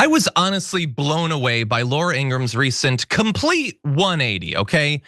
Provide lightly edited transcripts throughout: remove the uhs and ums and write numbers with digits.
I was honestly blown away by Laura Ingraham's recent complete 180, okay?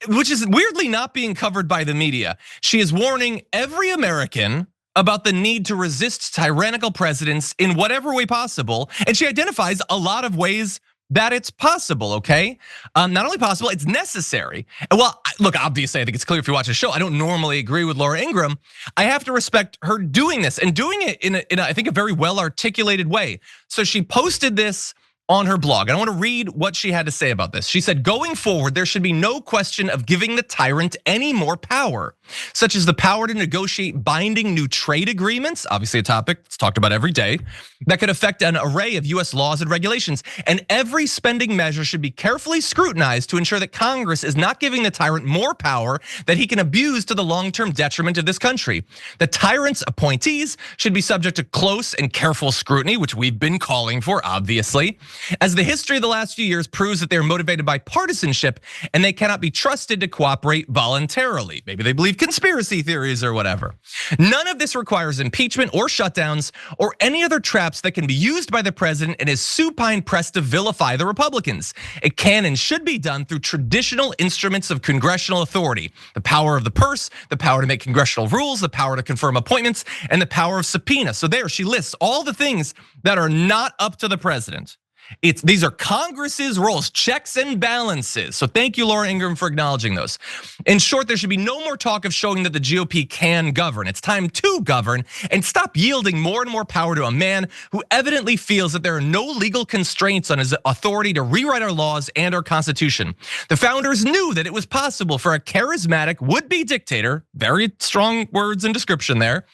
Which is weirdly not being covered by the media. She is warning every American about the need to resist tyrannical presidents in whatever way possible. And she identifies a lot of ways that it's possible, okay? Not only possible, it's necessary. And well, look, obviously, I think it's clear if you watch the show, I don't normally agree with Laura Ingraham. I have to respect her doing this and doing it in I think, a very well articulated way. So she posted this on her blog. I want to read what she had to say about this. She said, going forward, there should be no question of giving the tyrant any more power, such as the power to negotiate binding new trade agreements, obviously a topic that's talked about every day, that could affect an array of US laws and regulations. And every spending measure should be carefully scrutinized to ensure that Congress is not giving the tyrant more power that he can abuse to the long-term detriment of this country. The tyrant's appointees should be subject to close and careful scrutiny, which we've been calling for, obviously, as the history of the last few years proves that they're motivated by partisanship and they cannot be trusted to cooperate voluntarily. Maybe they believe conspiracy theories or whatever. None of this requires impeachment or shutdowns or any other traps that can be used by the president and his supine press to vilify the Republicans. It can and should be done through traditional instruments of congressional authority: the power of the purse, the power to make congressional rules, the power to confirm appointments, and the power of subpoena. So there she lists all the things that are not up to the president. These are Congress's roles, checks and balances. So thank you, Laura Ingraham, for acknowledging those. In short, there should be no more talk of showing that the GOP can govern. It's time to govern and stop yielding more and more power to a man who evidently feels that there are no legal constraints on his authority to rewrite our laws and our Constitution. The founders knew that it was possible for a charismatic would-be dictator, very strong words and description there,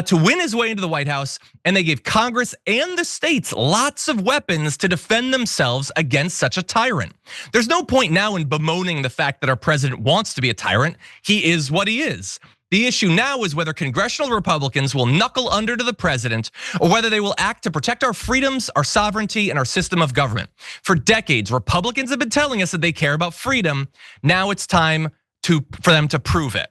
to win his way into the White House, and they gave Congress and the states lots of weapons to defend themselves against such a tyrant. There's no point now in bemoaning the fact that our president wants to be a tyrant. He is what he is. The issue now is whether congressional Republicans will knuckle under to the president or whether they will act to protect our freedoms, our sovereignty, and our system of government. For decades, Republicans have been telling us that they care about freedom. Now it's time for them to prove it.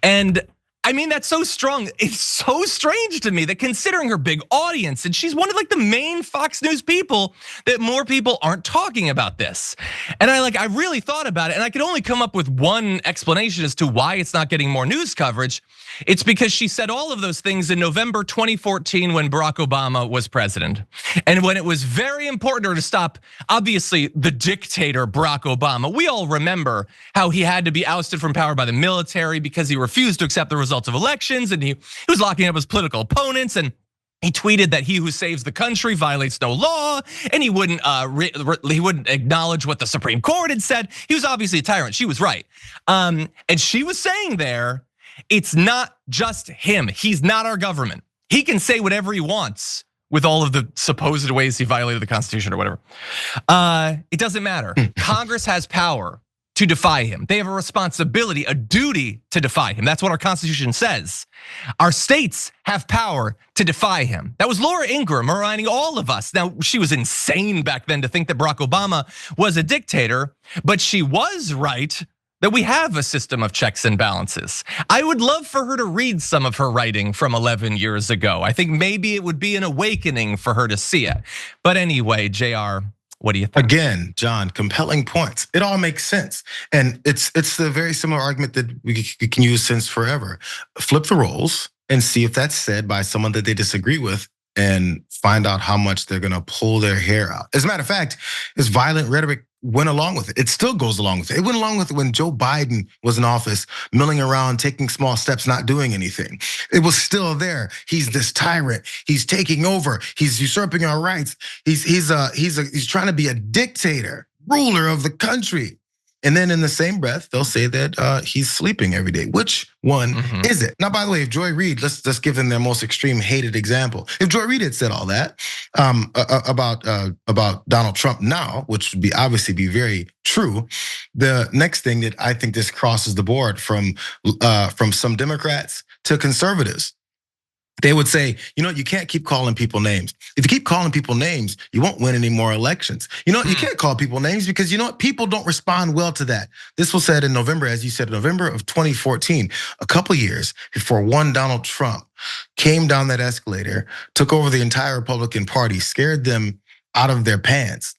And I mean, that's so strong. It's so strange to me that considering her big audience, and she's one of like the main Fox News people, that more people aren't talking about this. And I really thought about it, and I could only come up with one explanation as to why it's not getting more news coverage. It's because she said all of those things in November 2014 when Barack Obama was president. And when it was very important to her to stop, obviously, the dictator Barack Obama. We all remember how he had to be ousted from power by the military because he refused to accept the results of elections, and he was locking up his political opponents, and he tweeted that he who saves the country violates no law, and he wouldn't acknowledge what the Supreme Court had said. He was obviously a tyrant. She was right, and she was saying there, it's not just him. He's not our government. He can say whatever he wants with all of the supposed ways he violated the Constitution or whatever. It doesn't matter. Congress has power to defy him. They have a responsibility, a duty to defy him. That's what our Constitution says. Our states have power to defy him. That was Laura Ingraham reminding all of us. Now, she was insane back then to think that Barack Obama was a dictator, but she was right that we have a system of checks and balances. I would love for her to read some of her writing from 11 years ago. I think maybe it would be an awakening for her to see it. But anyway, JR, what do you think? Again, John, compelling points. It all makes sense. And it's the very similar argument that we can use since forever. Flip the roles and see if that's said by someone that they disagree with and find out how much they're gonna pull their hair out. As a matter of fact, this violent rhetoric went along with it. It still goes along with it. It went along with it when Joe Biden was in office, milling around, taking small steps, not doing anything. It was still there. He's this tyrant. He's taking over. He's usurping our rights. He's trying to be a dictator, ruler of the country. And then in the same breath, they'll say that he's sleeping every day. Which one is it? Now, by the way, if Joy Reid, let's give them their most extreme hated example. If Joy Reid had said all that about Donald Trump now, which would obviously be very true, the next thing that I think this crosses the board from some Democrats to conservatives. They would say, you can't keep calling people names. If you keep calling people names, you won't win any more elections. You can't call people names because people don't respond well to that. This was said in November, as you said, November of 2014, a couple years before one Donald Trump came down that escalator, took over the entire Republican Party, scared them out of their pants.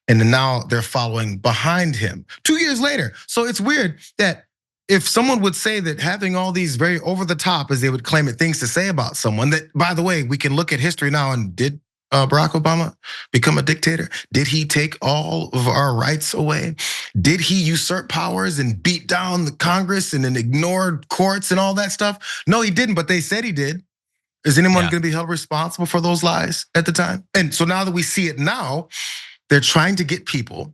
And then now they're following behind him 2 years later. So it's weird that if someone would say that having all these very over the top, as they would claim it, things to say about someone, that, by the way, we can look at history now, and did Barack Obama become a dictator? Did he take all of our rights away? Did he usurp powers and beat down the Congress and then ignore courts and all that stuff? No, he didn't, but they said he did. Is anyone gonna be held responsible for those lies at the time? And so now that we see it now, they're trying to get people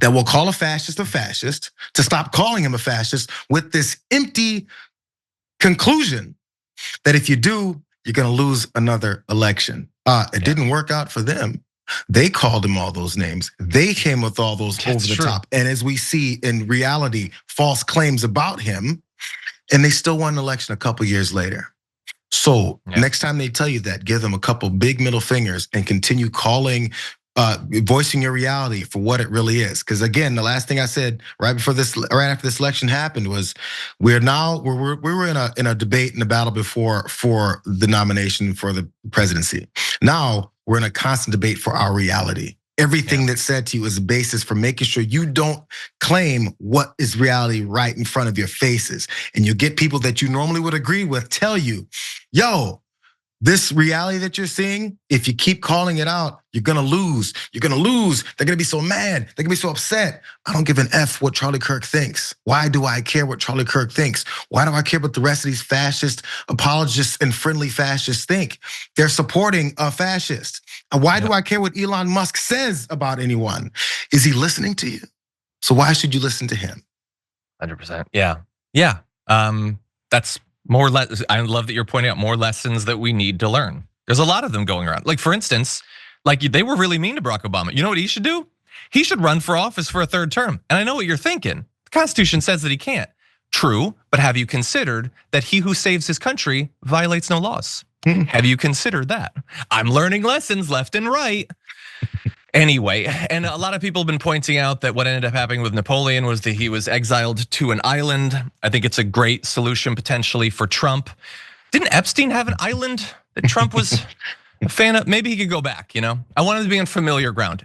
that will call a fascist to stop calling him a fascist, with this empty conclusion that if you do, you're gonna lose another election. It didn't work out for them. They called him all those names. They came with all those over the top. And as we see in reality, false claims about him, and they still won an election a couple years later. So next time they tell you that, give them a couple big middle fingers and continue calling, voicing your reality for what it really is. Because again, the last thing I said right after this election happened was, we were in a debate and a battle before for the nomination for the presidency. Now we're in a constant debate for our reality. Everything that's said to you is a basis for making sure you don't claim what is reality right in front of your faces. And you get people that you normally would agree with tell you, yo, this reality that you're seeing, if you keep calling it out, you're gonna lose. You're gonna lose. They're gonna be so mad. They're gonna be so upset. I don't give an F what Charlie Kirk thinks. Why do I care what Charlie Kirk thinks? Why do I care what the rest of these fascist apologists and friendly fascists think? They're supporting a fascist. And why do I care what Elon Musk says about anyone? Is he listening to you? So why should you listen to him? 100%. Yeah. That's more or less. I love that you're pointing out more lessons that we need to learn. There's a lot of them going around. Like, for instance, like, they were really mean to Barack Obama. You know what he should do? He should run for office for a third term. And I know what you're thinking. The Constitution says that he can't. True, but have you considered that he who saves his country violates no laws? Have you considered that? I'm learning lessons left and right. Anyway, and a lot of people have been pointing out that what ended up happening with Napoleon was that he was exiled to an island. I think it's a great solution potentially for Trump. Didn't Epstein have an island that Trump was a fan of? Maybe he could go back, you know? I wanted to be on familiar ground.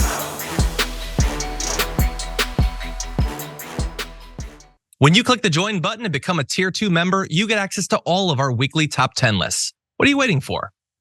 When you click the join button and become a tier 2 member, you get access to all of our weekly top 10 lists. What are you waiting for?